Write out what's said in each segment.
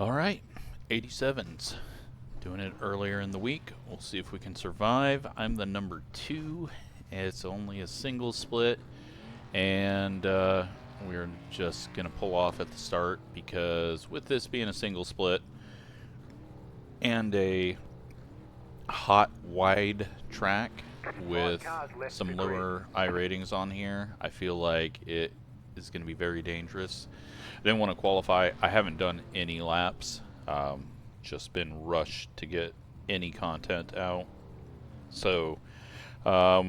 All right, 87s. Doing it earlier in the week. We'll see if we can survive. I'm the number 2. It's only a single split, and we're just going to pull off at the start because with this being a single split and a hot, wide track with some lower iRatings on here, I feel like it is going to be very dangerous. I didn't want to qualify. I haven't done any laps. Just been rushed to get any content out. So, yeah,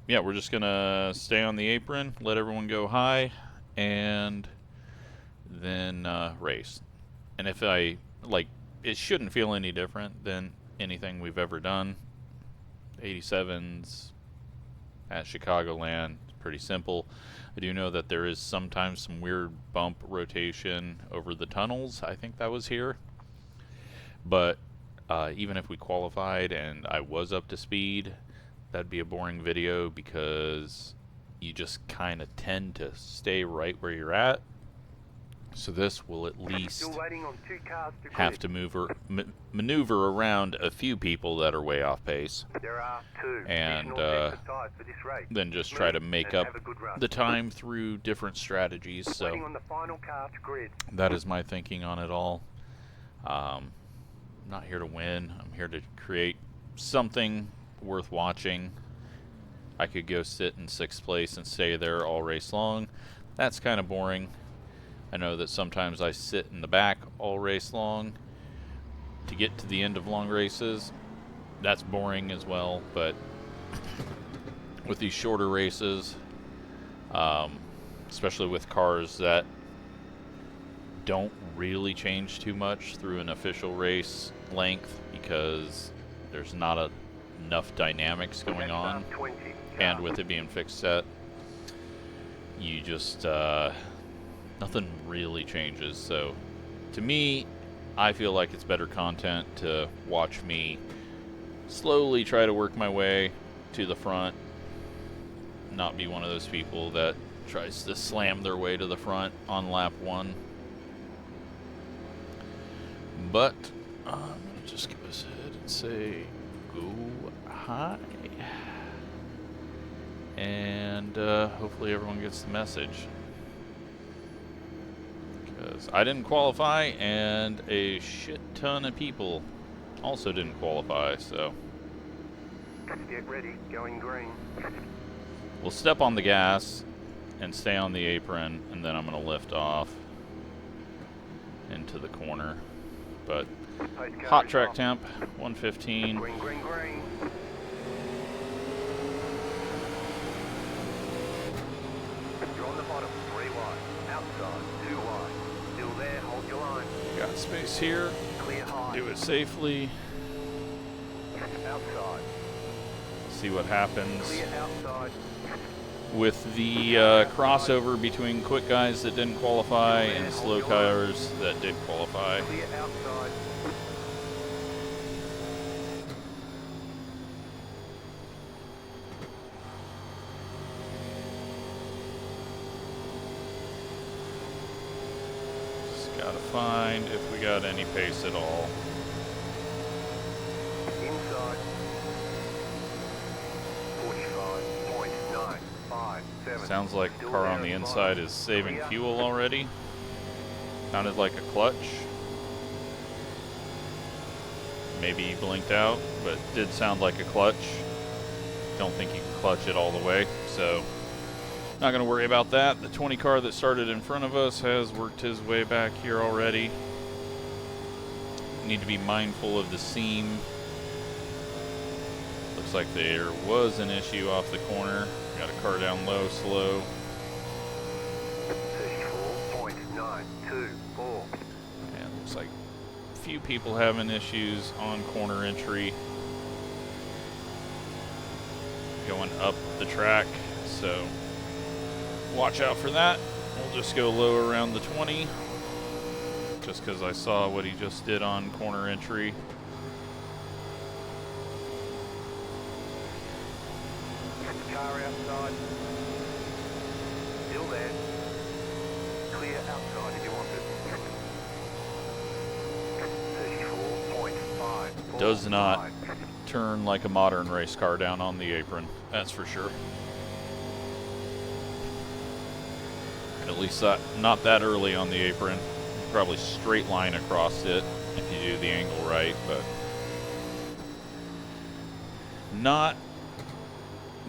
we're just going to stay on the apron, let everyone go high, and then race. And if I, like, it shouldn't feel any different than anything we've ever done. 87s at Chicagoland, pretty simple. I do know that there is sometimes some weird bump rotation over the tunnels. I think that was here. But even if we qualified and I was up to speed, that'd be a boring video because you just kind of tend to stay right where you're at. So this will at least have to maneuver around a few people that are way off pace, and then just try to make up the time through different strategies. So that is my thinking on it all. I'm not here to win. I'm here to create something worth watching. I could go sit in 6th place and stay there all race long. That's kind of boring. I know that sometimes I sit in the back all race long to get to the end of long races. That's boring as well, but with these shorter races, especially with cars that don't really change too much through an official race length because there's not enough dynamics going on, and with it being fixed set, you just nothing really changes. So to me, I feel like it's better content to watch me slowly try to work my way to the front, not be one of those people that tries to slam their way to the front on lap 1. But I'm going to just go ahead and say go high, and hopefully everyone gets the message. Because I didn't qualify, and a shit ton of people also didn't qualify, so. Get ready, going green. We'll step on the gas and stay on the apron, and then I'm going to lift off into the corner. But hot track temp, 115. Green, green, green. You're on the bottom, 3 wide. Outside, 2 wide. Still there, hold your line. Got space here. Clear high. Do it safely. Outside. See what happens. Clear outside. With the crossover between quick guys that didn't qualify and slow cars that did qualify. Clear outside. Just gotta find if we got any pace at all. Inside. 45.957. Sounds like the car on the inside is saving fuel already. Sounded like a clutch. Maybe he blinked out, but did sound like a clutch. Don't think you can clutch it all the way, so not going to worry about that. The 20 car that started in front of us has worked his way back here already. Need to be mindful of the seam. Looks like there was an issue off the corner. Got a car down low, slow. 34.924. And looks like a few people having issues on corner entry. Going up the track, so watch out for that. We'll just go low around the 20. Just because I saw what he just did on corner entry. Car outside. Still there. Clear outside if you want it. Does not turn like a modern race car down on the apron, that's for sure. At least not that early on the apron. Probably straight line across it if you do the angle right, but not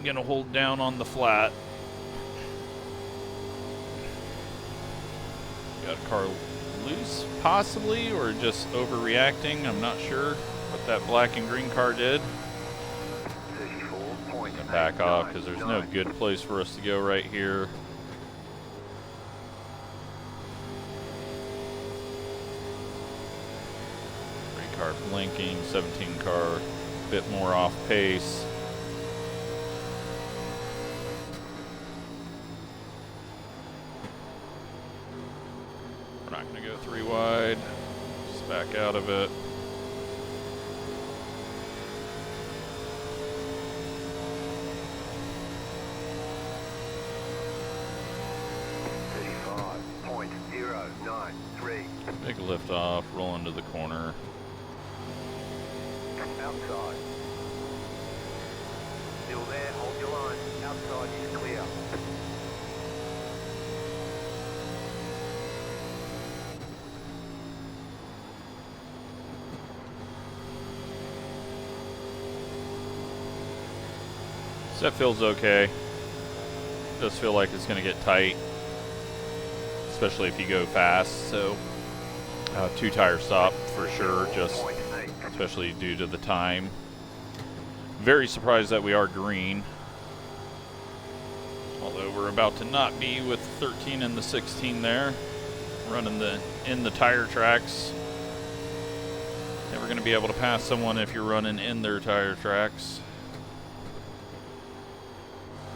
gonna hold down on the flat. Got a car loose, possibly, or just overreacting. I'm not sure what that black and green car did. Back off, because there's no good place for us to go right here. Car blinking, 17 car, a bit more off pace. We're not going to go 3 wide, just back out of it. Big lift off, roll into the corner. Outside. Still there, hold your line. Outside is clear. So that feels okay. Does feel like it's going to get tight, especially if you go fast. So 2 tire stop for sure, just especially due to the time. Very surprised that we are green, although we're about to not be with 13 and the 16 there, running in the tire tracks. Never going to be able to pass someone if you're running in their tire tracks.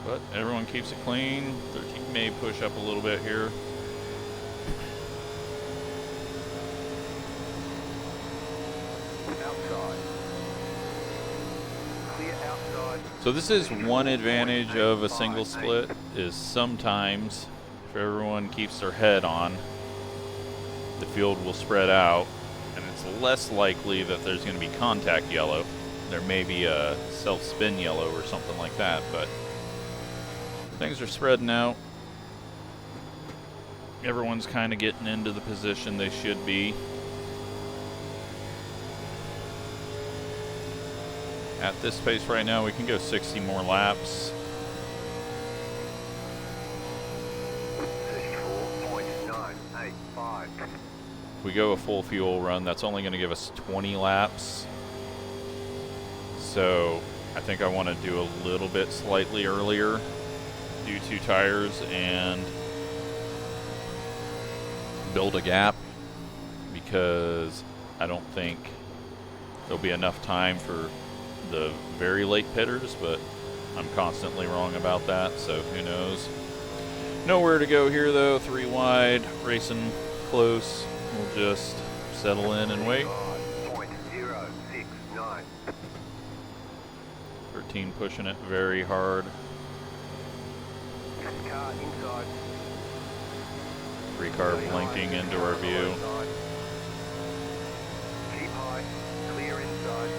But everyone keeps it clean. 13 may push up a little bit here. So this is one advantage of a single split, is sometimes if everyone keeps their head on, the field will spread out and it's less likely that there's going to be contact yellow. There may be a self-spin yellow or something like that, but things are spreading out. Everyone's kind of getting into the position they should be. At this pace right now, we can go 60 more laps. 34.985. If we go a full fuel run, that's only going to give us 20 laps. So I think I want to do a little bit slightly earlier, do 2 tires and build a gap, because I don't think there'll be enough time for the very late pitters, but I'm constantly wrong about that, so who knows. Nowhere to go here though, 3 wide, racing close. We'll just settle in and wait. 0.069. 13 pushing it very hard. Car inside. 3 car blinking into our view. Keep high, clear inside.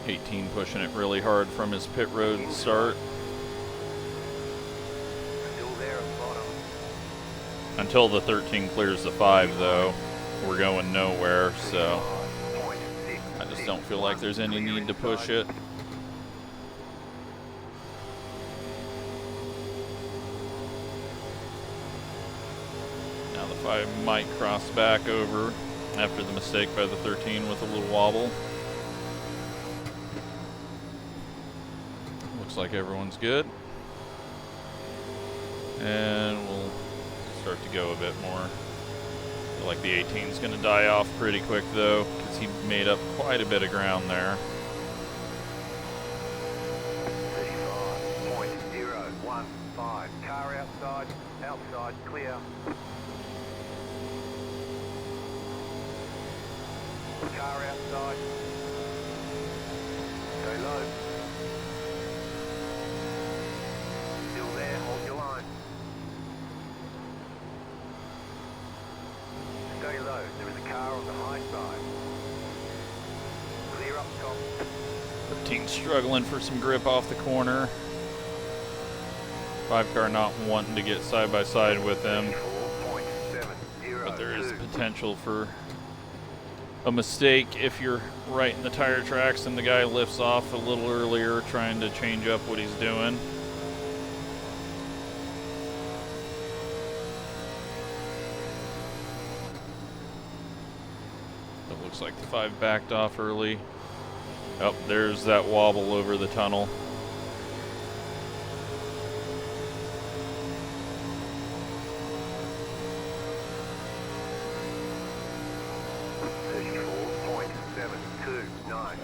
18 pushing it really hard from his pit road start. Still there at the bottom. Until the 13 clears the 5 though, we're going nowhere, so I just don't feel like there's any need to push it. Now the 5 might cross back over after the mistake by the 13 with a little wobble. Looks like everyone's good. And we'll start to go a bit more. I feel like the 18 is going to die off pretty quick though, because he made up quite a bit of ground there. 35.015. Car outside, outside clear. Car outside. Go low. Still there, hold your line. very low. There is a car on the high side. Clear up top. 13 struggling for some grip off the corner. 5 car not wanting to get side by side with him. But there is potential for a mistake if you're right in the tire tracks and the guy lifts off a little earlier trying to change up what he's doing. It looks like the 5 backed off early. Oh, there's that wobble over the tunnel.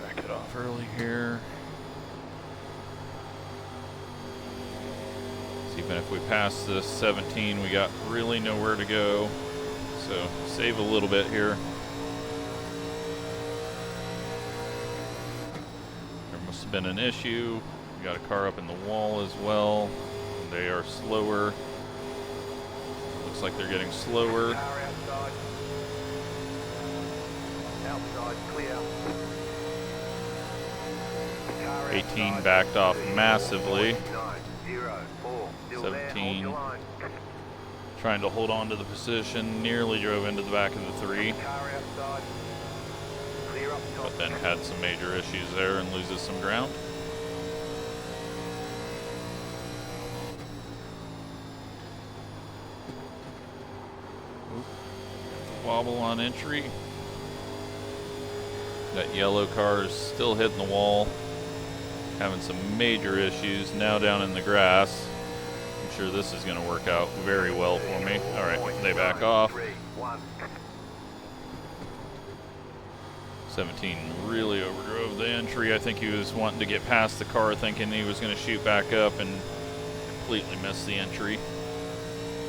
Back it off early here. So even if we pass this 17, we got really nowhere to go. So save a little bit here. There must have been an issue. We got a car up in the wall as well. They are slower. Looks like they're getting slower. Outside, clear. 18 backed off massively. 17 trying to hold on to the position, nearly drove into the back of the 3, but then had some major issues there and loses some ground. Oop. Wobble on entry. That yellow car is still hitting the wall, having some major issues. Now down in the grass. I'm sure this is going to work out very well for me. All right, they back off. 17 really overdrove the entry. I think he was wanting to get past the car, thinking he was going to shoot back up and completely miss the entry,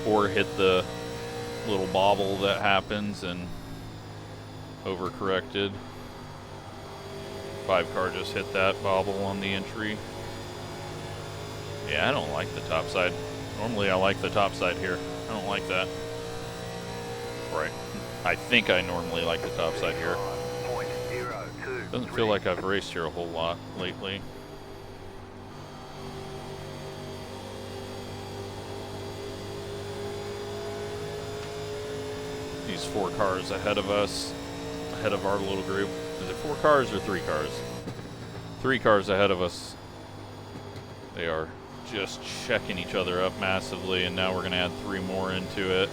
or hit the little bobble that happens and overcorrected. 5 car just hit that bobble on the entry. Yeah, I don't like the top side. Normally I like the top side here. I don't like that. Right. I think I normally like the top side here. Doesn't feel like I've raced here a whole lot lately. These 4 cars ahead of us, ahead of our little group. Is it 4 cars or 3 cars? 3 cars ahead of us. They are just checking each other up massively, and now we're going to add 3 more into it.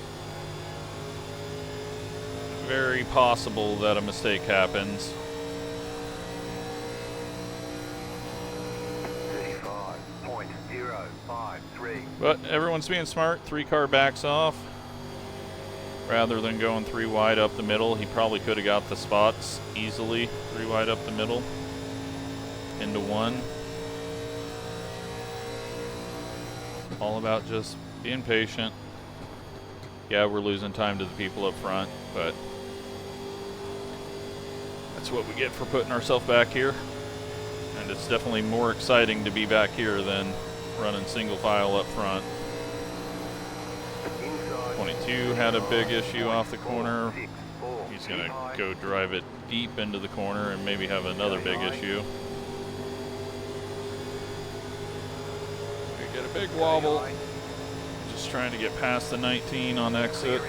Very possible that a mistake happens. 35.053. But everyone's being smart. 3 car backs off. Rather than going 3 wide up the middle, he probably could have got the spots easily. 3 wide up the middle. Into 1. All about just being patient. Yeah, we're losing time to the people up front, but that's what we get for putting ourselves back here. And it's definitely more exciting to be back here than running single file up front. 22 had a big issue off the corner. He's going to go drive it deep into the corner and maybe have another big issue. We get a big wobble. Just trying to get past the 19 on exit.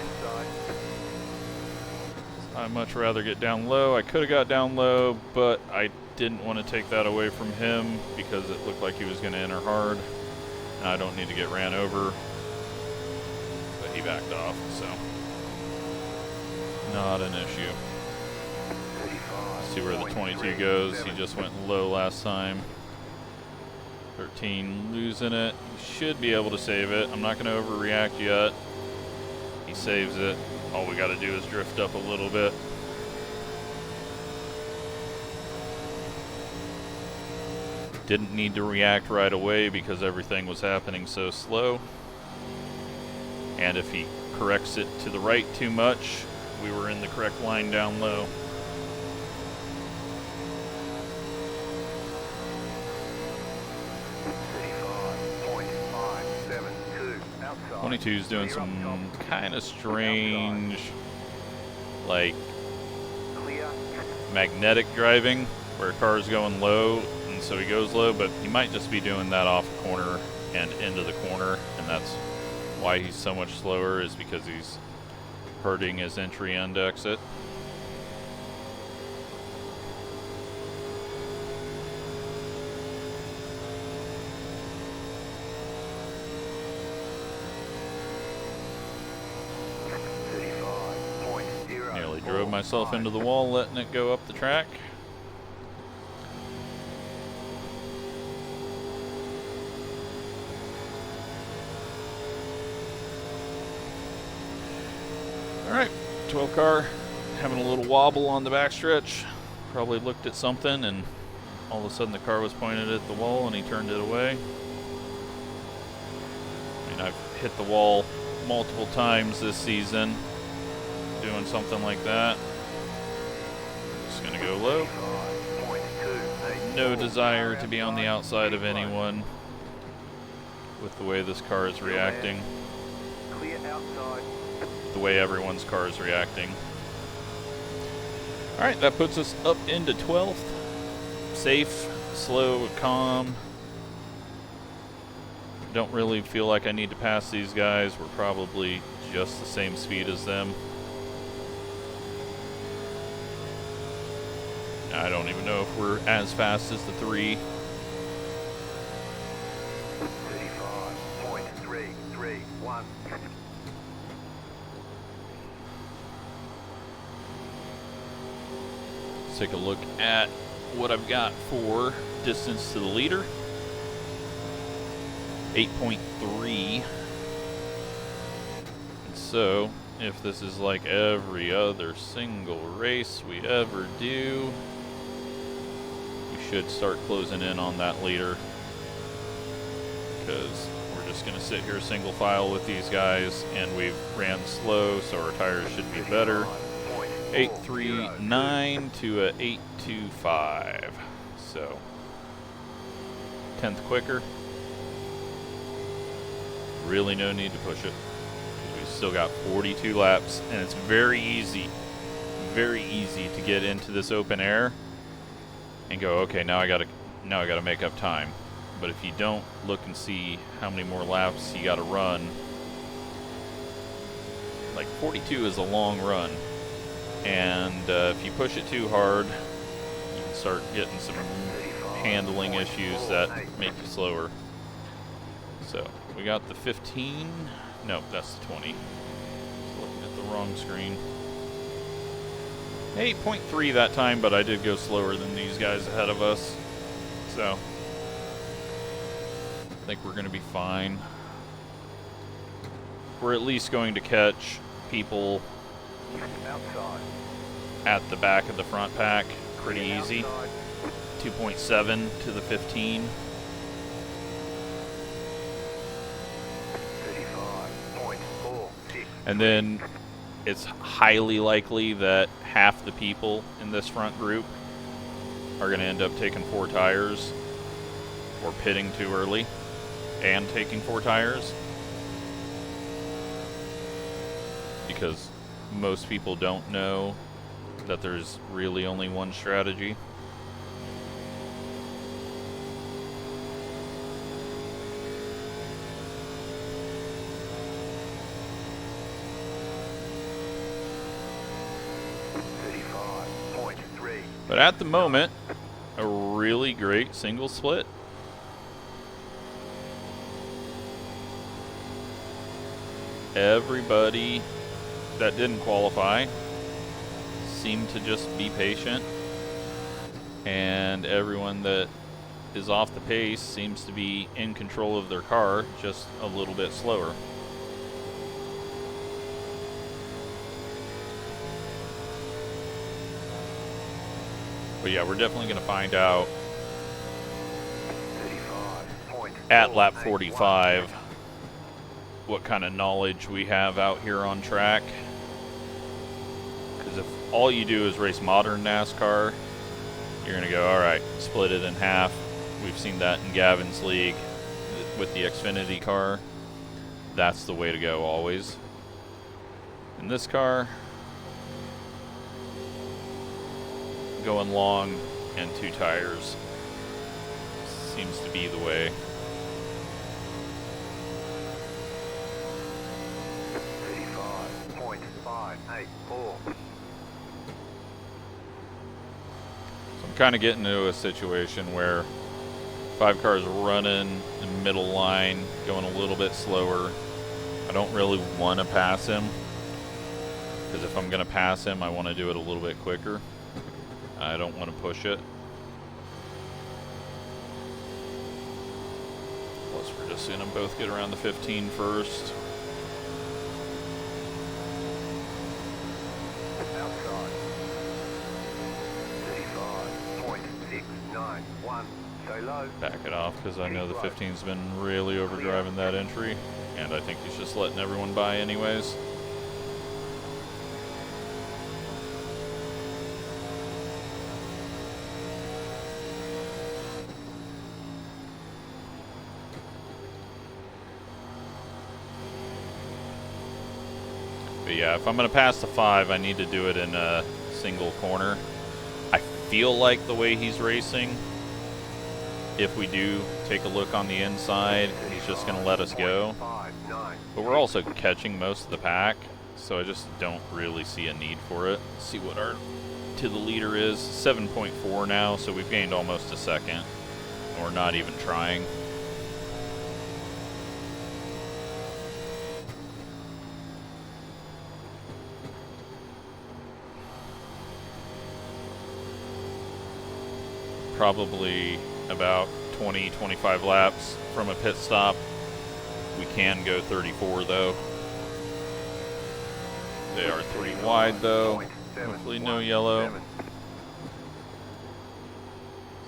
I'd much rather get down low. I could have got down low, but I didn't want to take that away from him because it looked like he was going to enter hard. And I don't need to get ran over. But he backed off, so not an issue. See where the 22 goes. He just went low last time. 13 losing it. He should be able to save it. I'm not going to overreact yet. He saves it. All we got to do is drift up a little bit. Didn't need to react right away because everything was happening so slow. And if he corrects it to the right too much, we were in the correct line down low. .22's doing some kind of strange like Clear. magnetic driving, where a car is going low, and so he goes low, but he might just be doing that off a corner and into the corner, and that's why he's so much slower, is because he's hurting his entry and exit. Nearly drove myself into the wall letting it go up the track. Alright, 12 car having a little wobble on the backstretch. Probably looked at something and all of a sudden the car was pointed at the wall and he turned it away. I mean, I've hit the wall multiple times this season doing something like that. Just gonna go low. No desire to be on the outside of anyone with the way this car is reacting. Clear outside. The way everyone's car is reacting. Alright, that puts us up into 12th. Safe, slow, calm. Don't really feel like I need to pass these guys. We're probably just the same speed as them. I don't even know if we're as fast as the 3. 35.331. Let's take a look at what I've got for distance to the leader. 8.3. So, if this is like every other single race we ever do, we should start closing in on that leader. Because we're just going to sit here single file with these guys, and we've ran slow, so our tires should be better. 8.39 to a 8.25. So, 10th quicker. Really no need to push it. We've still got 42 laps, and it's very easy to get into this open air and go, okay, now I gotta make up time. But if you don't look and see how many more laps you gotta run, like 42 is a long run, and if you push it too hard, you can start getting some handling issues that make you slower. So we got the 15. Nope, that's the 20. Looking at the wrong screen. 8.3 that time, but I did go slower than these guys ahead of us. So I think we're going to be fine. We're at least going to catch people Outside. at the back of the front pack pretty easy. 2.7 to the 15. 35.46. And then it's highly likely that half the people in this front group are going to end up taking 4 tires or pitting too early and taking 4 tires, because most people don't know that there's really only one strategy. But at the moment, a really great single split. Everybody that didn't qualify seemed to just be patient, and everyone that is off the pace seems to be in control of their car, just a little bit slower. But yeah, we're definitely going to find out at lap 45 what kind of knowledge we have out here on track. Because if all you do is race modern NASCAR, you're going to go, all right, split it in half. We've seen that in Gavin's league with the Xfinity car. That's the way to go always. In this car, going long and 2 tires seems to be the way. 35.584. I'm kind of getting into a situation where 5 cars running in the middle line, going a little bit slower. I don't really want to pass him, because if I'm going to pass him, I want to do it a little bit quicker. I don't want to push it. Plus, we're just going to both get around the 15 first. Outside. 35.691. So low. Back it off, because I know the 15's been really overdriving that entry, and I think he's just letting everyone by anyways. But yeah, if I'm going to pass the 5, I need to do it in a single corner. I feel like the way he's racing, if we do take a look on the inside, he's just going to let us go. But we're also catching most of the pack, so I just don't really see a need for it. Let's see what our to the leader is. 7.4 now, so we've gained almost a second. And we're not even trying. Probably about 20-25 laps from a pit stop. We can go 34 though. They are 3 wide though. Hopefully no yellow. So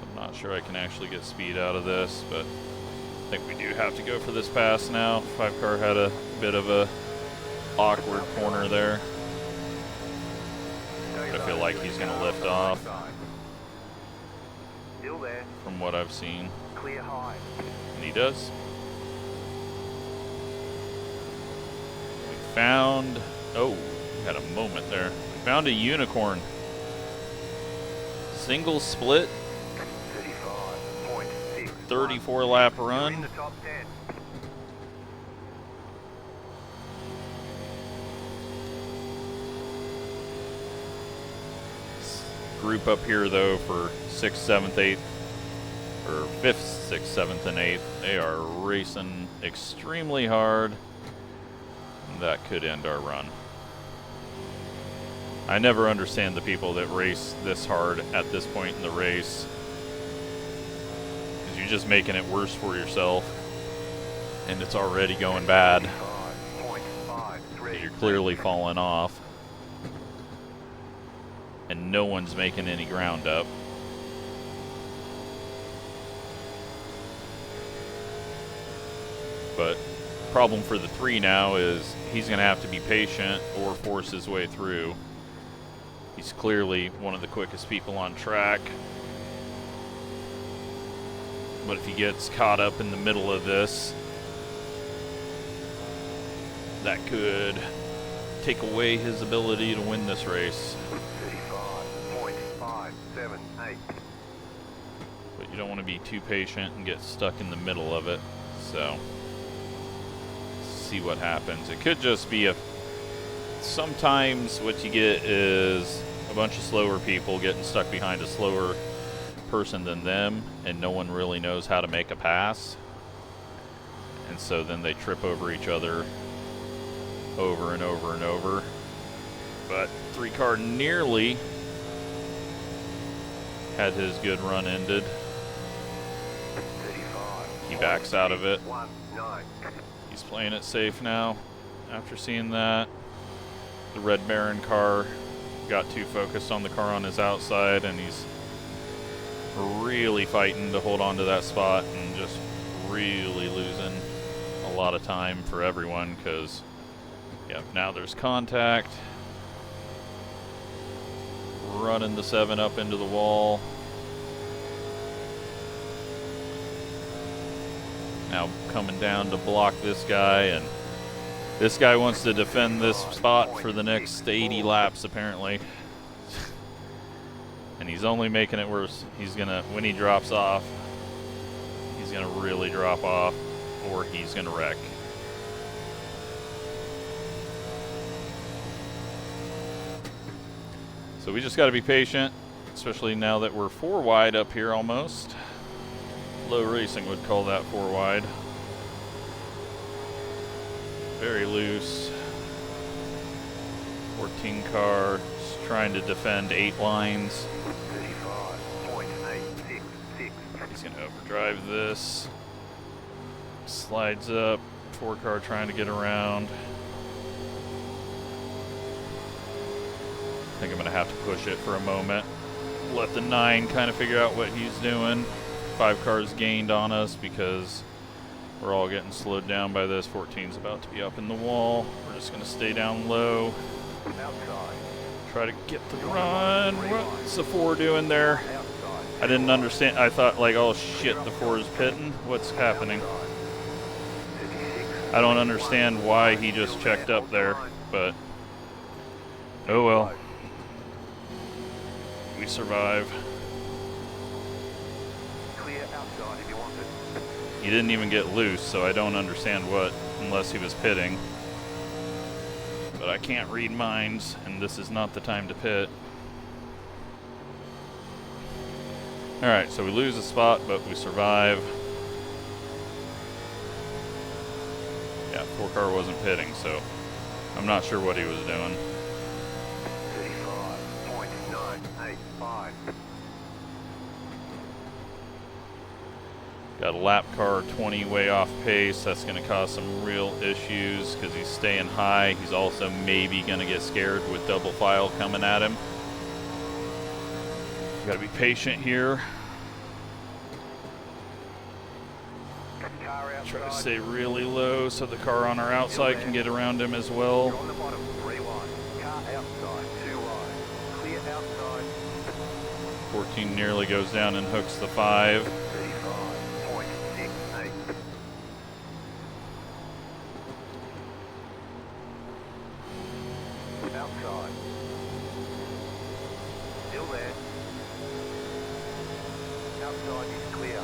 I'm not sure I can actually get speed out of this, but I think we do have to go for this pass now. 5 car had a bit of a awkward corner there. I feel like he's going to lift off. Still there. From what I've seen. Clear high. And he does. We found... Oh, we had a moment there. We found a unicorn. Single split. 35.6. 34 lap You're in run. the top 10. Group up here though for 6th, 7th, 8th, or 5th, 6th, 7th, and 8th. They are racing extremely hard. That could end our run. I never understand the people that race this hard at this point in the race, because you're just making it worse for yourself, and it's already going bad. 5.53. You're clearly falling off. And no one's making any ground up. But problem for the 3 now is he's going to have to be patient or force his way through. He's clearly one of the quickest people on track. But if he gets caught up in the middle of this, that could take away his ability to win this race. 35.578. But you don't want to be too patient and get stuck in the middle of it. So, see what happens. It could just be sometimes what you get is a bunch of slower people getting stuck behind a slower person than them, and no one really knows how to make a pass. And so then they trip over each other over and over and over. But 3 car nearly had his good run ended. He backs out of it. He's playing it safe now after seeing that. The Red Baron car got too focused on the car on his outside, and he's really fighting to hold on to that spot and just really losing a lot of time for everyone, because yeah, now there's contact. Running the 7 up into the wall. Now coming down to block this guy, and this guy wants to defend this spot for the next 80 laps apparently. And he's only making it worse. He's gonna, when he drops off, he's gonna really drop off, or he's gonna wreck. So we just gotta be patient, especially now that we're 4 wide up here almost. Low racing would call that 4 wide. Very loose. 14 car, just trying to defend 8 lines. 35.866. He's gonna overdrive this. Slides up, 4 car trying to get around. I think I'm gonna have to push it for a moment. Let the 9 kind of figure out what he's doing. 5 cars gained on us because we're all getting slowed down by this. 14's about to be up in the wall. We're just gonna stay down low. Outside. Try to get the run. What's the 4 doing there? Outside. I didn't understand. I thought like, oh shit, the 4 is pitting. What's happening? I don't understand why he just checked up there, but oh well. We survive. Clear outside if you want it. He didn't even get loose, so I don't understand what, unless he was pitting. But I can't read minds, and this is not the time to pit. Alright, so we lose a spot, but we survive. Yeah, 4 car wasn't pitting, so I'm not sure what he was doing. 35.985. Got a lap car 20 way off pace. That's going to cause some real issues because he's staying high. He's also maybe going to get scared with double file coming at him. Got to be patient here. Car Try to outside. stay really low so the car on our outside can get around him as well. You're on the bottom, 3 wide. Car outside, 2 wide. Clear outside. 14 nearly goes down and hooks the 5. 35.68. Outside. Still there. Outside is clear.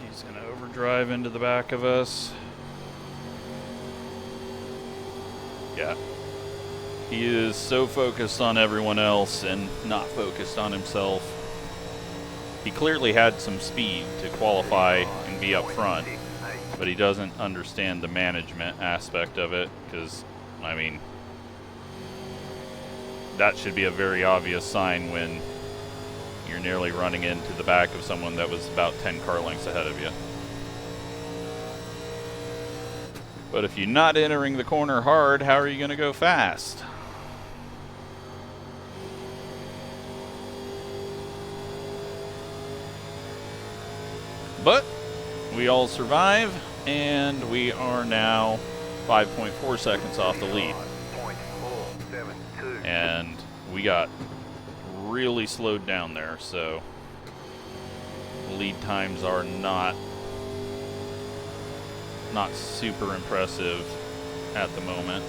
He's going to overdrive into the back of us. Yeah. He is so focused on everyone else and not focused on himself. He clearly had some speed to qualify and be up front, but he doesn't understand the management aspect of it because, I mean, that should be a very obvious sign when you're nearly running into the back of someone that was about 10 car lengths ahead of you. But if you're not entering the corner hard, how are you going to go fast? But we all survive, and we are now 5.4 seconds off the lead. 5.472. And we got really slowed down there, so lead times are not super impressive at the moment.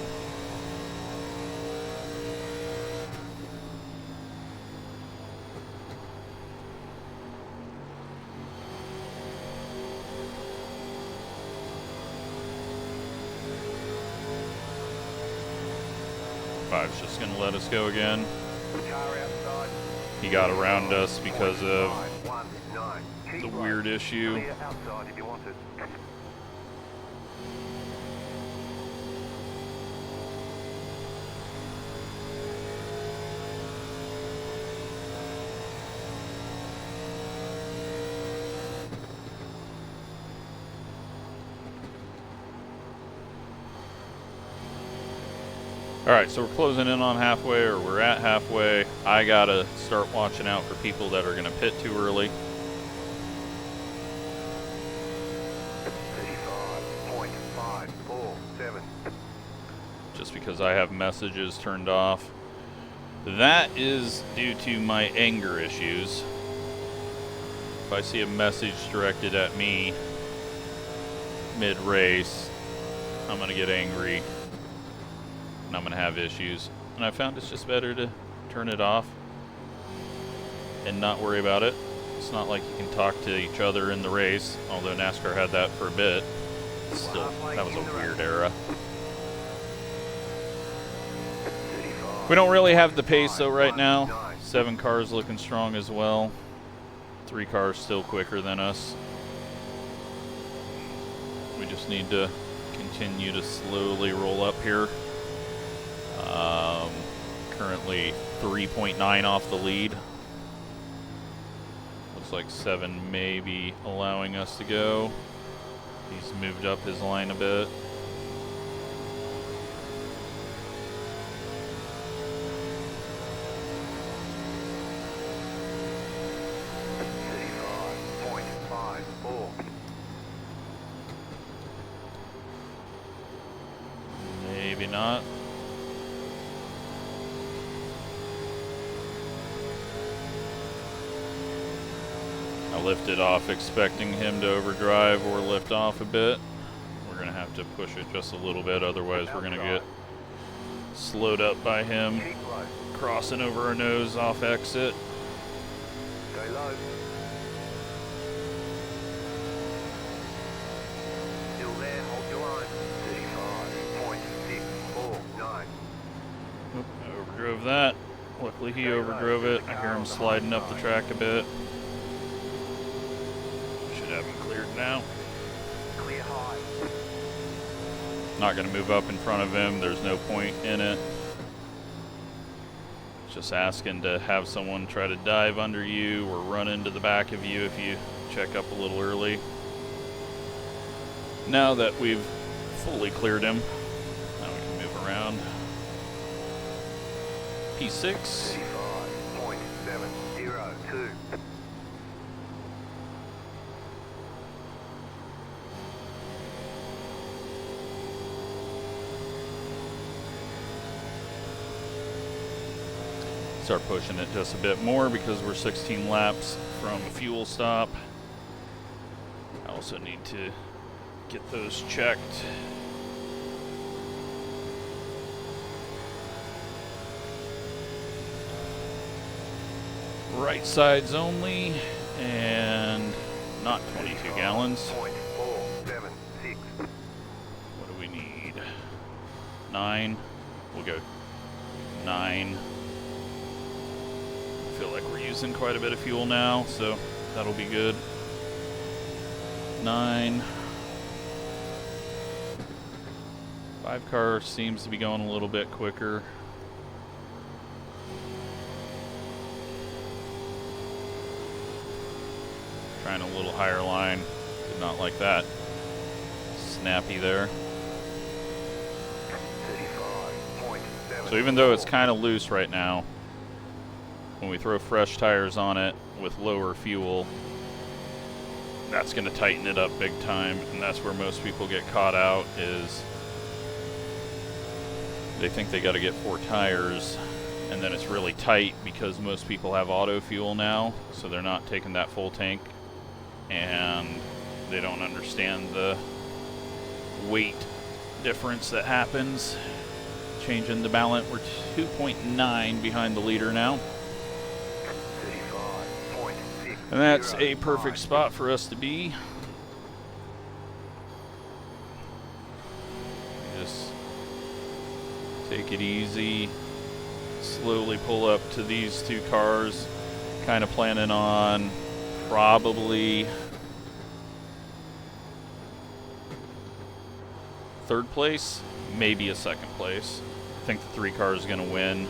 Five's just gonna let us go again. Car outside. He got around us because of 519. the Keep weird right. issue. Clear outside if you want it. Alright, so we're closing in on halfway, or we're at halfway. I gotta start watching out for people that are gonna pit too early. 35.547. Just because I have messages turned off. That is due to my anger issues. If I see a message directed at me mid-race, I'm gonna get angry. I'm going to have issues. And I found it's just better to turn it off and not worry about it. It's not like you can talk to each other in the race, although NASCAR had that for a bit. Still, that was a weird era. We don't really have the pace though right now. 7 cars looking strong as well. 3 cars still quicker than us. We just need to continue to slowly roll up here. Currently 3.9 off the lead. Looks like 7 may be allowing us to go. He's moved up his line a bit. Maybe not. I lifted off expecting him to overdrive or lift off a bit. We're going to have to push it just a little bit, otherwise we're going to get slowed up by him crossing over our nose off exit. Stay low. Still there, hold your line. 35.649. Oop, I overdrove that. Luckily he overdrove it. I hear him sliding up the track a bit. Should have him cleared now. Clear high. Not going to move up in front of him. There's no point in it. Just asking to have someone try to dive under you or run into the back of you if you check up a little early. Now that we've fully cleared him, now we can move around. P6. 35.702. Start pushing it just a bit more because we're 16 laps from a fuel stop. I also need to get those checked. Right sides only, and not 22 gallons. 0.476. What do we need? 9. We'll go 9. I feel like we're using quite a bit of fuel now, so that'll be good. 9. 5 car seems to be going a little bit quicker. Trying a little higher line. Did not like that. Snappy there. 35.7. So even though it's kind of loose right now, when we throw fresh tires on it with lower fuel, that's going to tighten it up big time, and that's where most people get caught out, is they think they got to get 4 tires, and then it's really tight because most people have auto fuel now, so they're not taking that full tank, and they don't understand the weight difference that happens. Changing the balance, we're 2.9 behind the leader now. And that's a perfect spot for us to be. Just take it easy. Slowly pull up to these 2 cars. Kind of planning on probably 3rd place, maybe a 2nd place. I think the 3 car is going to win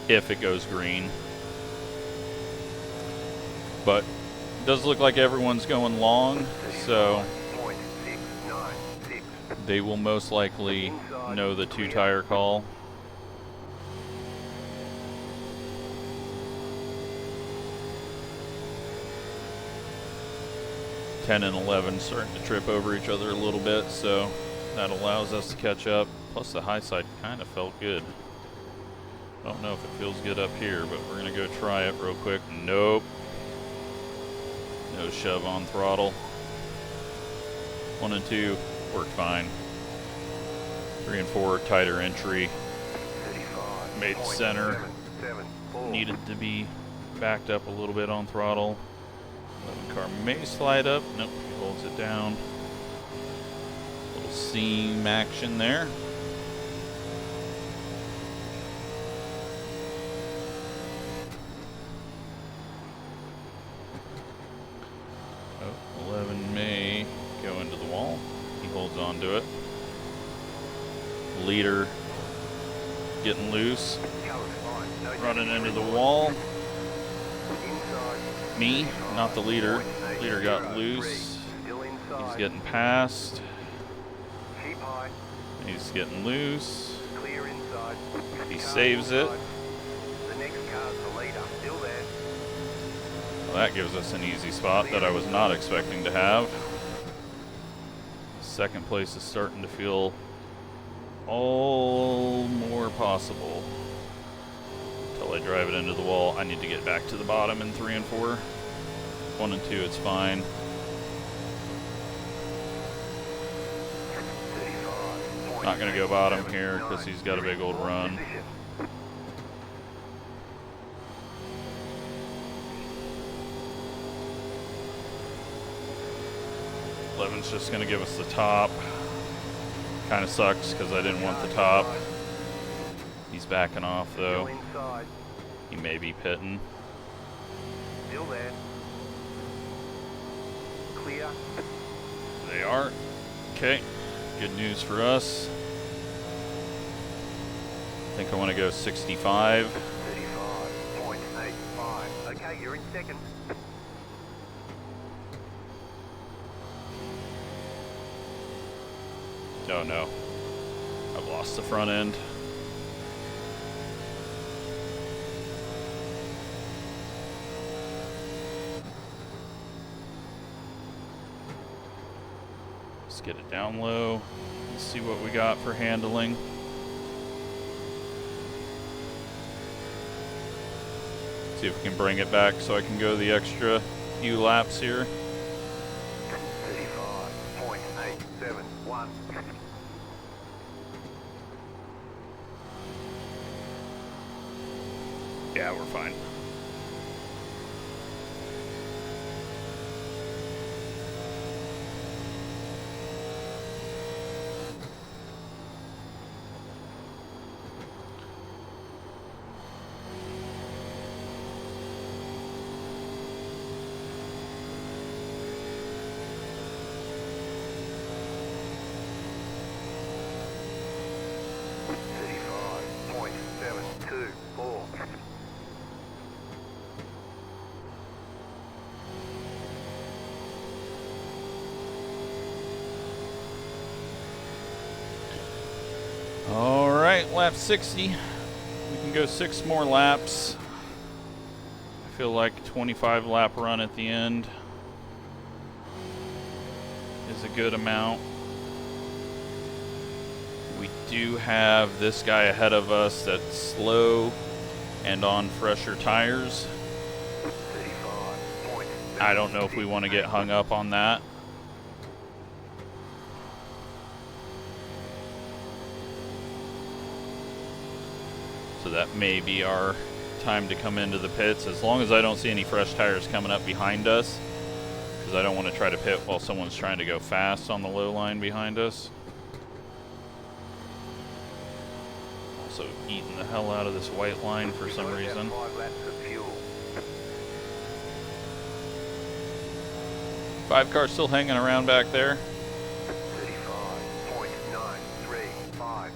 if it goes green. But it does look like everyone's going long, so they will most likely know the 2 tire call. Ten and 11 starting to trip over each other a little bit, so that allows us to catch up. Plus the high side kind of felt good. I don't know if it feels good up here, but we're gonna go try it real quick. Nope. No shove on throttle. 1 and 2 worked fine. 3 and 4, tighter entry. 35. Made center. 774. Needed to be backed up a little bit on throttle. 11 car may slide up. Nope, he holds it down. Little seam action there. Oh, 11 may go into the wall. He holds on to it. Leader getting loose. Running into the wall. Me, not the leader. Leader got loose. He's getting past. He's getting loose. He saves it. Well, that gives us an easy spot that I was not expecting to have. Second place is starting to feel all more possible. Until I drive it into the wall. I need to get back to the bottom in 3 and 4. 1 and 2, it's fine. Not going to go bottom here because he's got a big old run. Eleven's just going to give us the top. Kind of sucks because I didn't want the top. He's backing off though. He may be pitting. Still there. Clear. They are. Okay. Good news for us. I think I want to go 65. 35.85. Okay, you're in second. Oh no. I've lost the front end. Let's get it down low. Let's see what we got for handling. See if we can bring it back so I can go the extra few laps here. 35.871. Yeah, we're fine. All right, lap 60. We can go 6 more laps. I feel like a 25 lap run at the end is a good amount. We do have this guy ahead of us that's slow and on fresher tires. I don't know if we want to get hung up on that. So that may be our time to come into the pits, as long as I don't see any fresh tires coming up behind us, because I don't want to try to pit while someone's trying to go fast on the low line behind us. Also eating the hell out of this white line for some reason. 5 cars still hanging around back there. 35.935.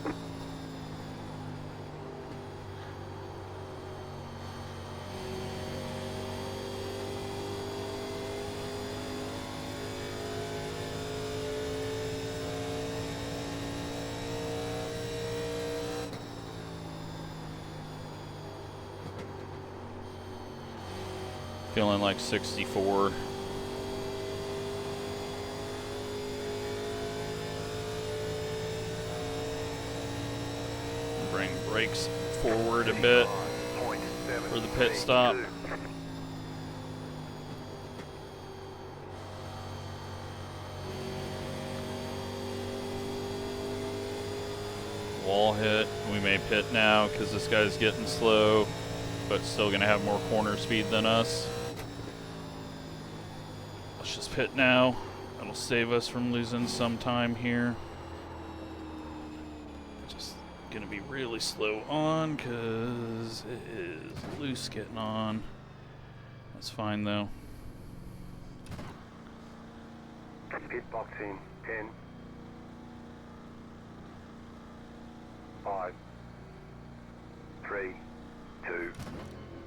Feeling like 64. Bring brakes forward a bit for the pit stop. wall hit. We may pit now because this guy's getting slow, but still going to have more corner speed than us. Let's just pit now. That'll save us from losing some time here. Just going to be really slow on because it is loose getting on. That's fine though. Pit box in 10, 5, 3, 2,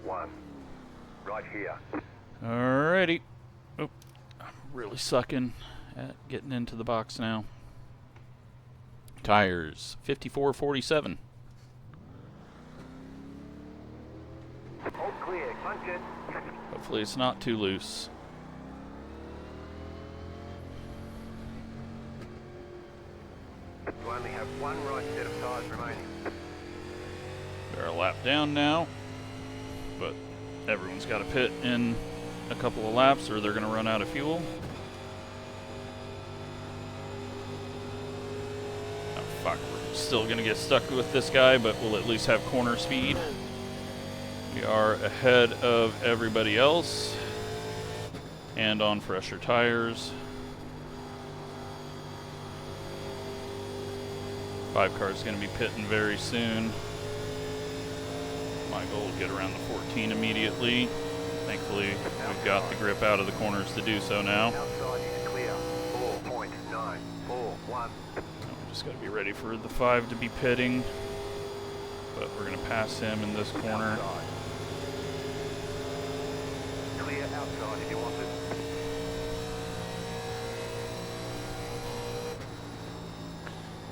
1. Right here. Alrighty. Oh, I'm really sucking at getting into the box now. Tires, 54-47. All clear. Punch it. Hopefully it's not too loose. You only have one right set of tires remaining. They're a lap down now, but everyone's got to pit in a couple of laps or they're going to run out of fuel. Oh fuck, we're still going to get stuck with this guy, but we'll at least have corner speed. We are ahead of everybody else and on fresher tires. 5 car's going to be pitting very soon. My goal is get around the 14 immediately. Thankfully, we've got the grip out of the corners to do so now. Outside is clear. 4.941. We just got to be ready for the 5 to be pitting, but we're going to pass him in this corner. Outside. Clear outside if you want it.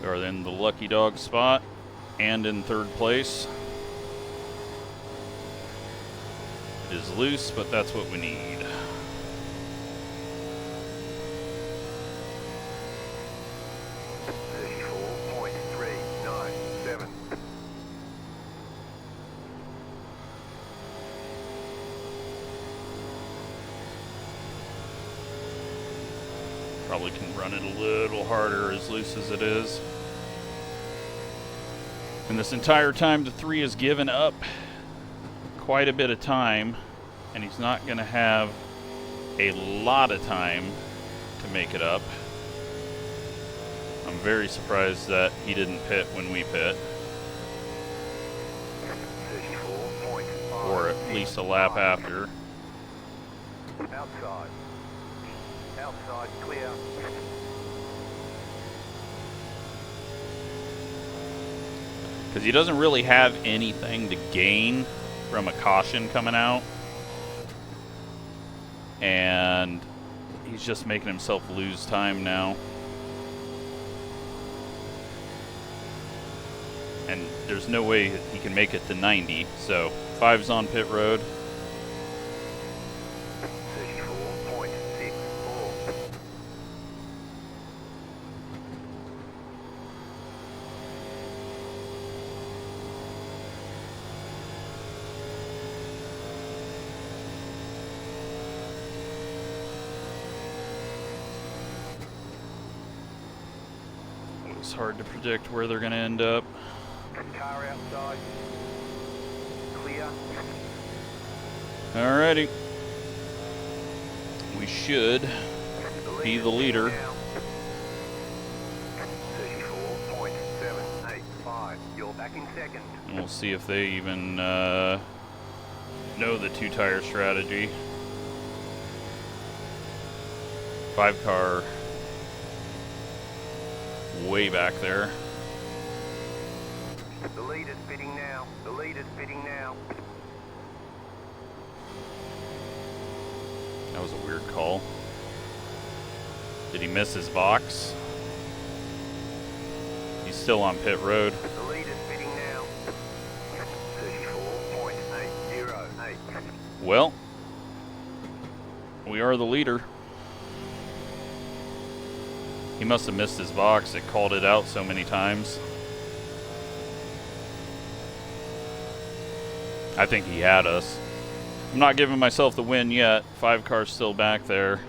We are in the lucky dog spot and in 3rd place. It is loose, but that's what we need. Probably can run it a little harder as loose as it is. And this entire time the 3 has given up quite a bit of time, and he's not going to have a lot of time to make it up. I'm very surprised that he didn't pit when we pit. Or at least a lap after. Outside. Outside, clear. Because he doesn't really have anything to gain from a caution coming out. And he's just making himself lose time now. And there's no way he can make it to 90. So 5's on pit road. 34.64. It's hard to predict where they're going to end up. Car outside. Clear. Alrighty. We should be the leader. 34.785. You're back in 2nd. And we'll see if they even know the 2-tire strategy. 5 car way back there. The lead is pitting now. The lead is pitting now. That was a weird call. Did he miss his box? He's still on pit road. The lead is pitting now. 34.808. Well, we are the leader. He must have missed his box. It called it out so many times. I think he had us. I'm not giving myself the win yet. 5 cars still back there.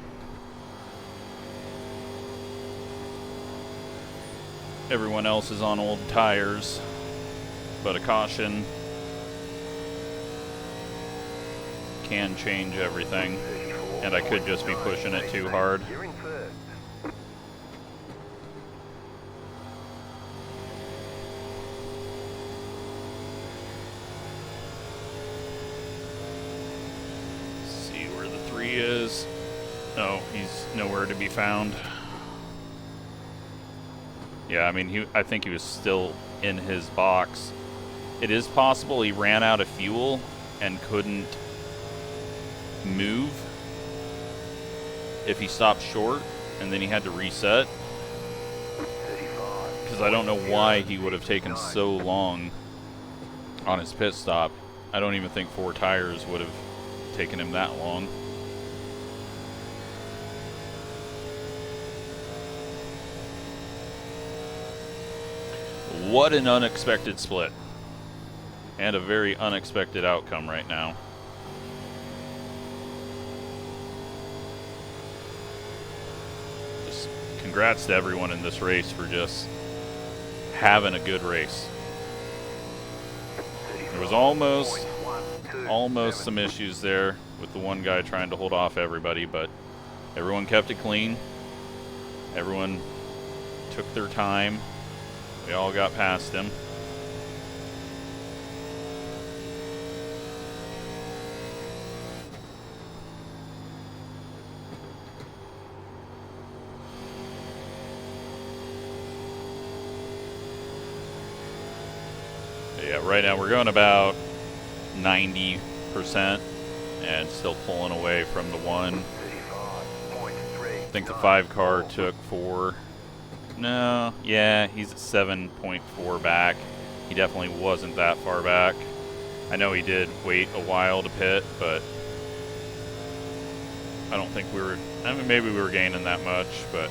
everyone else is on old tires, but a caution can change everything, and I could just be pushing it too hard. You're in first. See where the 3 is. Oh, he's nowhere to be found. Yeah, I mean, I think he was still in his box. It is possible he ran out of fuel and couldn't move if he stopped short, and then he had to reset. Because I don't know why he would have taken so long on his pit stop. I don't even think 4 tires would have taken him that long. What an unexpected split. And a very unexpected outcome right now. Just congrats to everyone in this race for just having a good race. There was almost some issues there with the one guy trying to hold off everybody, but everyone kept it clean. Everyone took their time. We all got past him. Yeah, right now we're going about 90% and still pulling away from the 1. I think the 5 car took 4. No, yeah, he's at 7.4 back. He definitely wasn't that far back. I know he did wait a while to pit, but I don't think we were, I mean, maybe we were gaining that much, but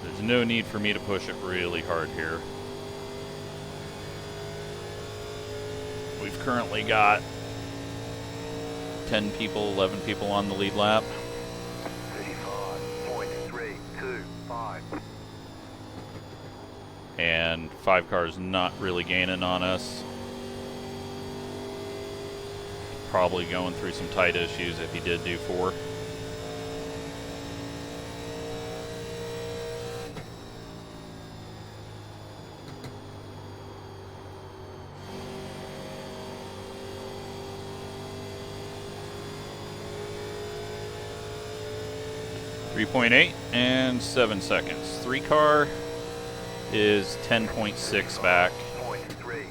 there's no need for me to push it really hard here. We've currently got 10 people, 11 people on the lead lap. 35.325. And 5 cars not really gaining on us. Probably going through some tight issues if he did do 4. .8 and 7 seconds. 3 car is 10.6 back.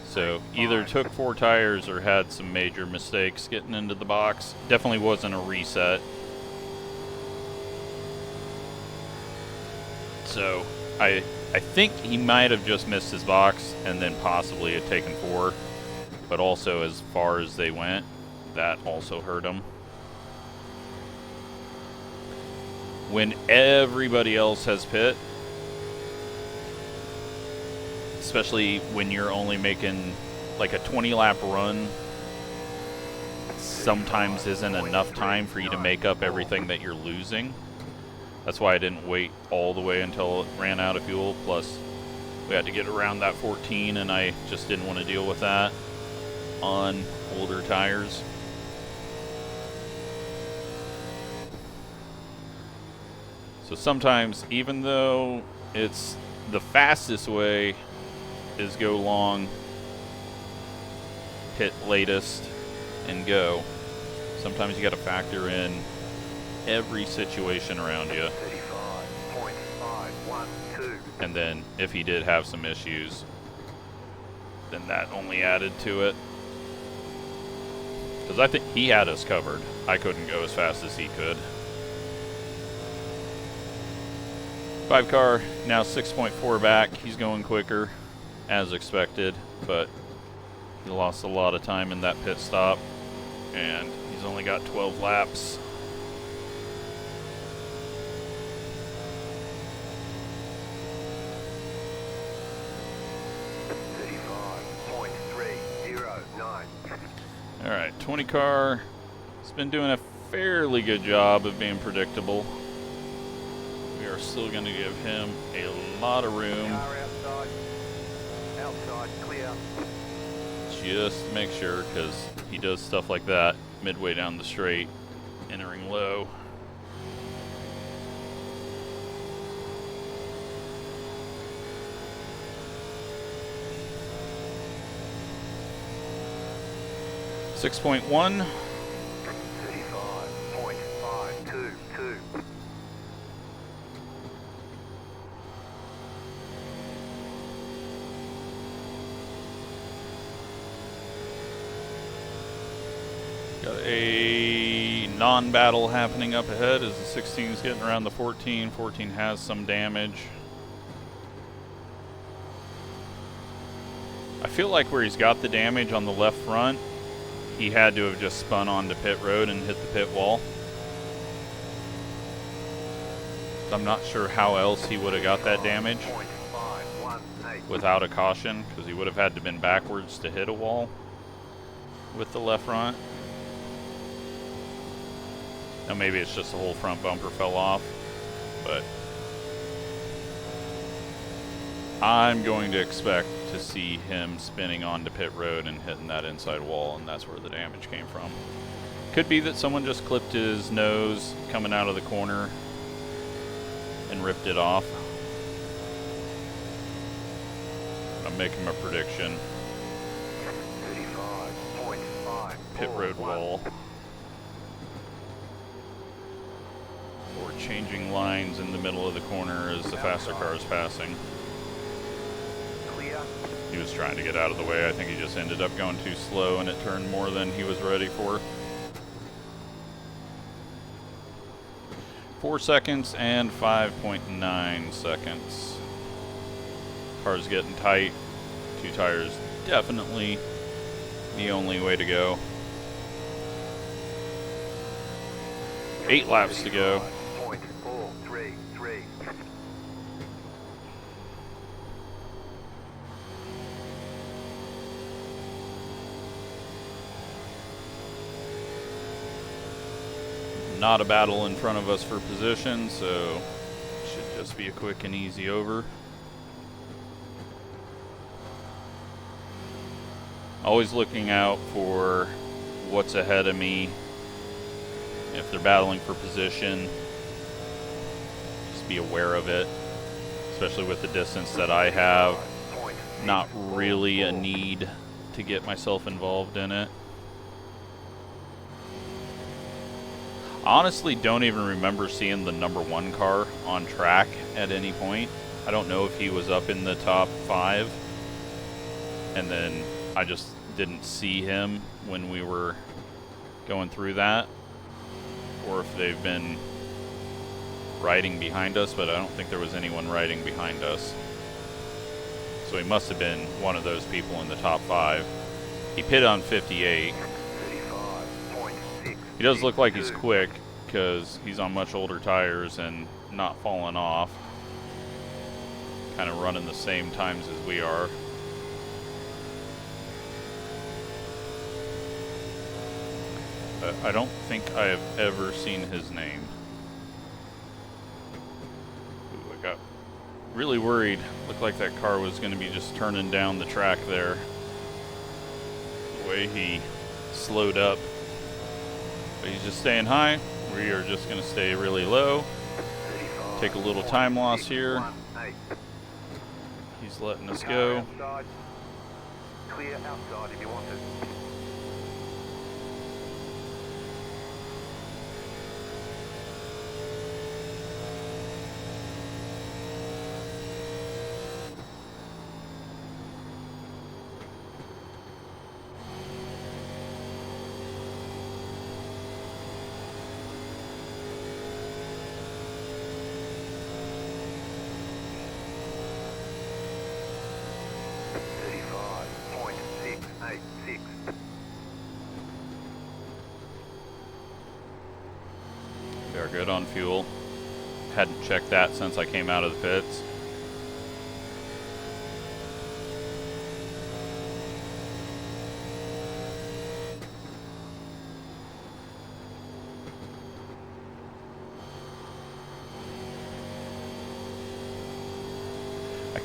So either took 4 tires or had some major mistakes getting into the box. Definitely wasn't a reset. So I think he might have just missed his box and then possibly had taken 4. But also as far as they went, that also hurt him. When everybody else has pit, especially when you're only making like a 20 lap run, sometimes isn't enough time for you to make up everything that you're losing. That's why I didn't wait all the way until it ran out of fuel. Plus we had to get around that 14 and I just didn't want to deal with that on older tires. So sometimes, even though it's the fastest way is go long, pit latest, and go, sometimes you got to factor in every situation around you. 35.512. And then if he did have some issues, then that only added to it. Because I think he had us covered. I couldn't go as fast as he could. 5 car now 6.4 back. He's going quicker as expected, but he lost a lot of time in that pit stop and he's only got 12 laps. All right, 20 car has been doing a fairly good job of being predictable. still going to give him a lot of room. Car outside. Outside, clear. Just to make sure, because he does stuff like that midway down the straight, entering low. .1. 35.522. Got a non-battle happening up ahead as the 16 is getting around the 14. 14 has some damage. I feel like where he's got the damage on the left front, he had to have just spun onto pit road and hit the pit wall. I'm not sure how else he would have got that damage without a caution, because he would have had to been backwards to hit a wall with the left front. Now maybe it's just the whole front bumper fell off, but I'm going to expect to see him spinning onto pit road and hitting that inside wall, and that's where the damage came from. Could be that someone just clipped his nose coming out of the corner and ripped it off. I'm making a prediction. 35.5. Pit road wall. Or changing lines in the middle of the corner as the faster car is passing. Clear. He was trying to get out of the way. I think he just ended up going too slow and it turned more than he was ready for. 4 seconds and 5.9 seconds. Car's getting tight. 2 tires definitely the only way to go. 8 laps to go. 0.433. Not a battle in front of us for position, so should just be a quick and easy over. Always looking out for what's ahead of me. If they're battling for position, just be aware of it, especially with the distance that I have. Not really a need to get myself involved in it. Honestly, don't even remember seeing the #1 car on track at any point. I don't know if he was up in the top 5, and then I just didn't see him when we were going through that, or if they've been riding behind us, but I don't think there was anyone riding behind us. So he must have been one of those people in the top 5. He pitted on 58. He does look like he's quick because he's on much older tires and not falling off. Kind of running the same times as we are. I don't think I have ever seen his name. Ooh, I got really worried. Looked like that car was going to be just turning down the track there. The way he slowed up. But he's just staying high. We are just going to stay really low. Take a little time loss here. He's letting us go. Clear outside if you want to. We are good on fuel. Hadn't checked that since I came out of the pits.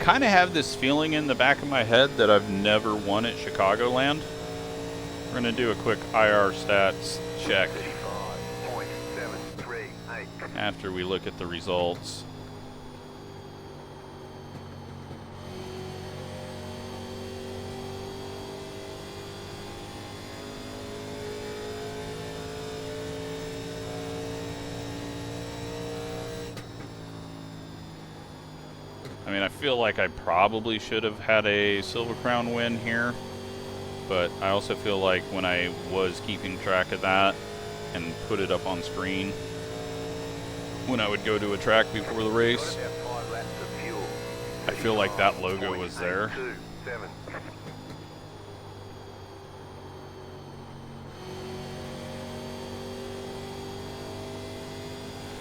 kind of have this feeling in the back of my head that I've never won at Chicagoland. We're going to do a quick IR stats check 35.738. after we look at the results. I mean, I feel like I probably should have had a Silver Crown win here, but I also feel like when I was keeping track of that and put it up on screen, when I would go to a track before the race, I feel like that logo was there.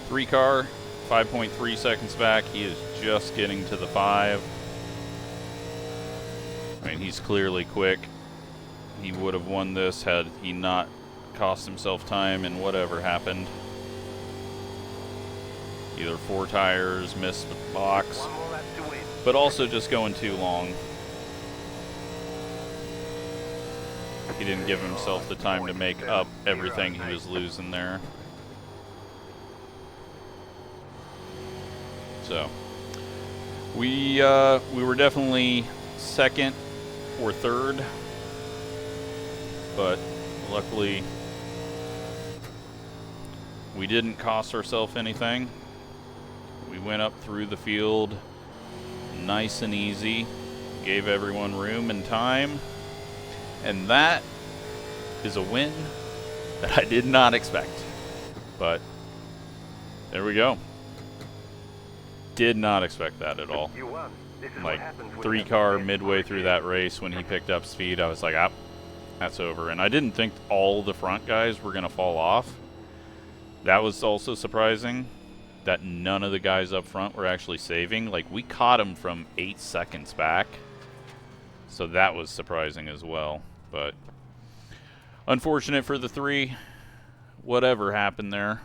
3 car, 5.3 seconds back. He is just getting to the 5. I mean, he's clearly quick. He would have won this had he not cost himself time and whatever happened. Either 4 tires, missed the box, but also just going too long. He didn't give himself the time to make up everything he was losing there. So we were definitely second or third, but luckily we didn't cost ourselves anything. We went up through the field nice and easy, gave everyone room and time, and that is a win that I did not expect. But there we go. Did not expect that at all. Like 3 car midway through that race when he picked up speed, I was like, ah, that's over. And I didn't think all the front guys were going to fall off. That was also surprising, that none of the guys up front were actually saving. Like, we caught him from 8 seconds back, so that was surprising as well. But unfortunate for the 3. Whatever happened there.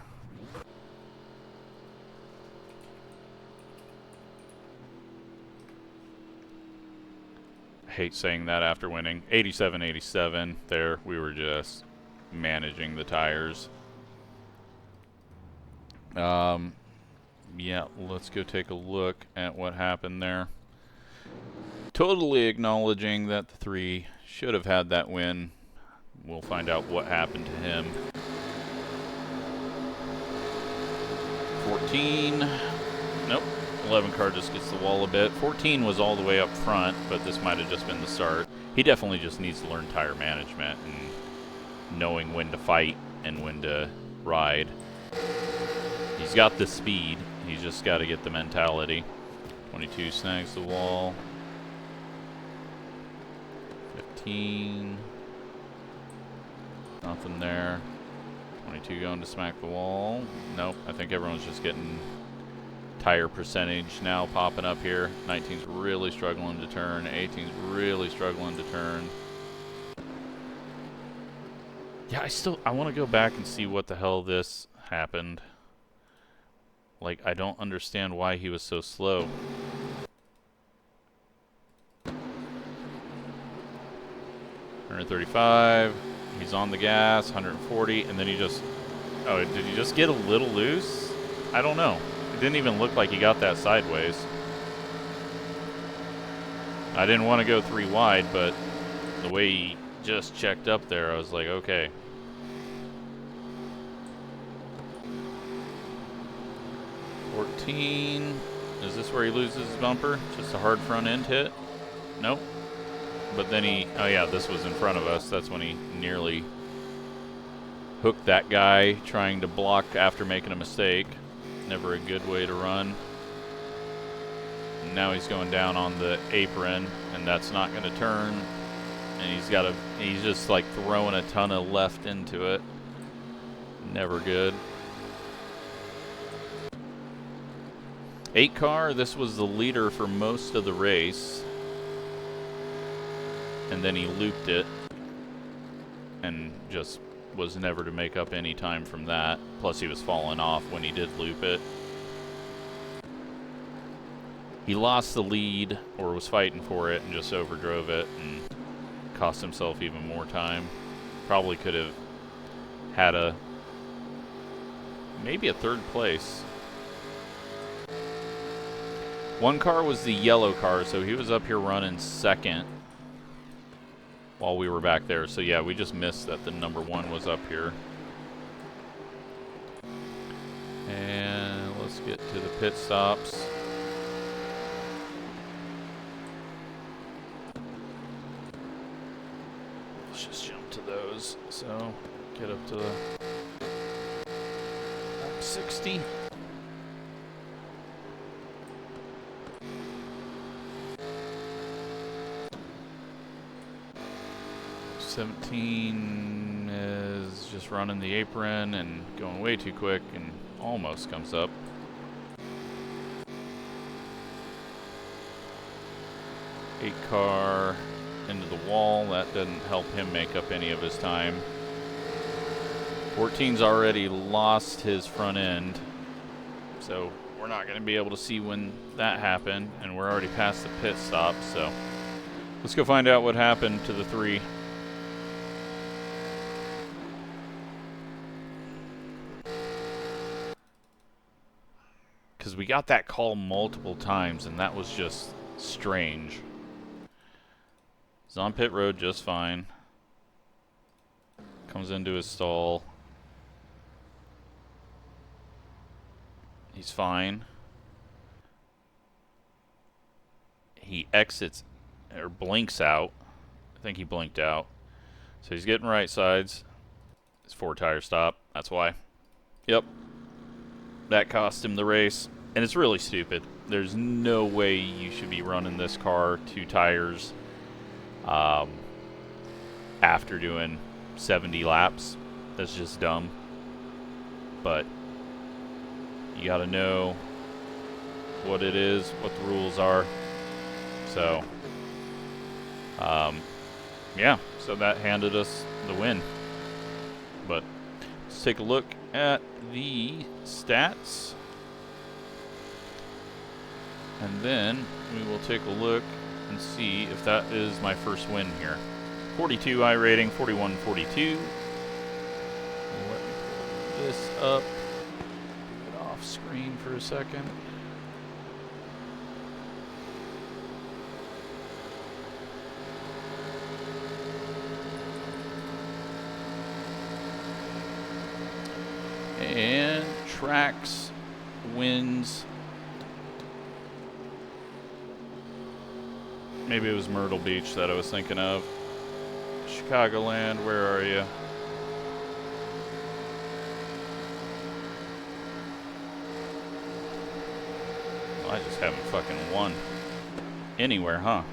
I hate saying that after winning. 87-87 there. We were just managing the tires. Yeah, let's go take a look at what happened there. Totally acknowledging that the 3 should have had that win. We'll find out what happened to him. 14. Nope. 11 car just gets the wall a bit. 14 was all the way up front, but this might have just been the start. He definitely just needs to learn tire management and knowing when to fight and when to ride. He's got the speed. He's just got to get the mentality. 22 snags the wall. 15. Nothing there. 22 going to smack the wall. Nope. I think everyone's just getting tire percentage now popping up here. 19's really struggling to turn. 18's really struggling to turn. Yeah, I want to go back and see what the hell this happened. Like, I don't understand why he was so slow. $135. He's on the gas. 140, and then he just... Oh, did he just get a little loose? I don't know. It didn't even look like he got that sideways. I didn't want to go 3 wide, but the way he just checked up there, I was like, okay. Is this where he loses his bumper? Just a hard front end hit? Nope. But then he... Oh yeah, this was in front of us. That's when he nearly hooked that guy trying to block after making a mistake. Never a good way to run. And now he's going down on the apron, and that's not going to turn. And he's just like throwing a ton of left into it. Never good. 8 car, this was the leader for most of the race. And then he looped it and just was never to make up any time from that. Plus he was falling off when he did loop it. He lost the lead, or was fighting for it, and just overdrove it, and cost himself even more time. Probably could have had maybe a third place. One car was the yellow car, so he was up here running second while we were back there. So yeah, we just missed that the number one was up here. And let's get to the pit stops. Let's just jump to those. So get up to the 60. '17 is just running the apron and going way too quick and almost comes up. Eight car into the wall. That doesn't help him make up any of his time. 14's already lost his front end, so we're not going to be able to see when that happened, and we're already past the pit stop. So let's go find out what happened to the 3. Because we got that call multiple times, and that was just strange. He's on pit road just fine. Comes into his stall. He's fine. He exits, or blinks out. I think he blinked out. So he's getting right sides. His 4-tire stop, that's why. Yep. That cost him the race. And it's really stupid. There's no way you should be running this car 2 tires after doing 70 laps. That's just dumb. But you gotta know what it is, what the rules are. So, yeah, so that handed us the win. But let's take a look at the stats. And then we will take a look and see if that is my first win here. 42 iRating, 41, 42. Let me pull this up. Get off screen for a second. And tracks, wins. Maybe it was Myrtle Beach that I was thinking of. Chicagoland, where are you? Well, I just haven't fucking won anywhere, huh?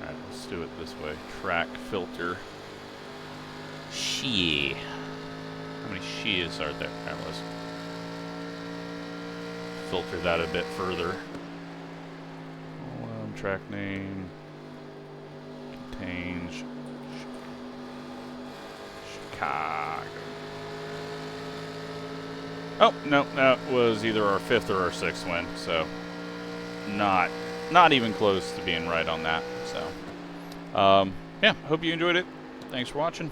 Alright, let's do it this way. Track filter. Shit. How many she's are there? Alright, let's filter that a bit further. Track name contains Chicago. Oh, no, that was either our 5th or our 6th win, so not even close to being right on that. So, yeah, hope you enjoyed it. Thanks for watching.